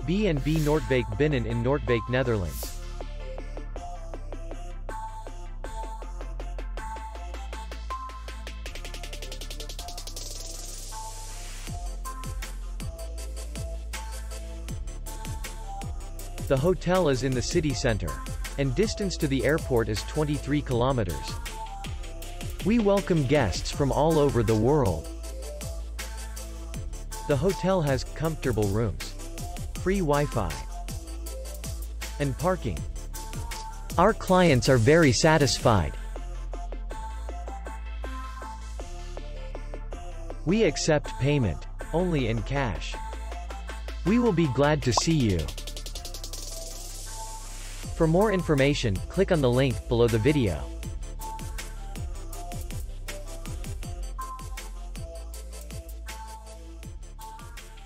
B&B Noordwijk Binnen in Noordwijk, Netherlands. The hotel is in the city center, and distance to the airport is 23 kilometers. We welcome guests from all over the world. The hotel has comfortable rooms, free Wi-Fi, and parking. Our clients are very satisfied. We accept payment only in cash. We will be glad to see you. For more information, click on the link below the video.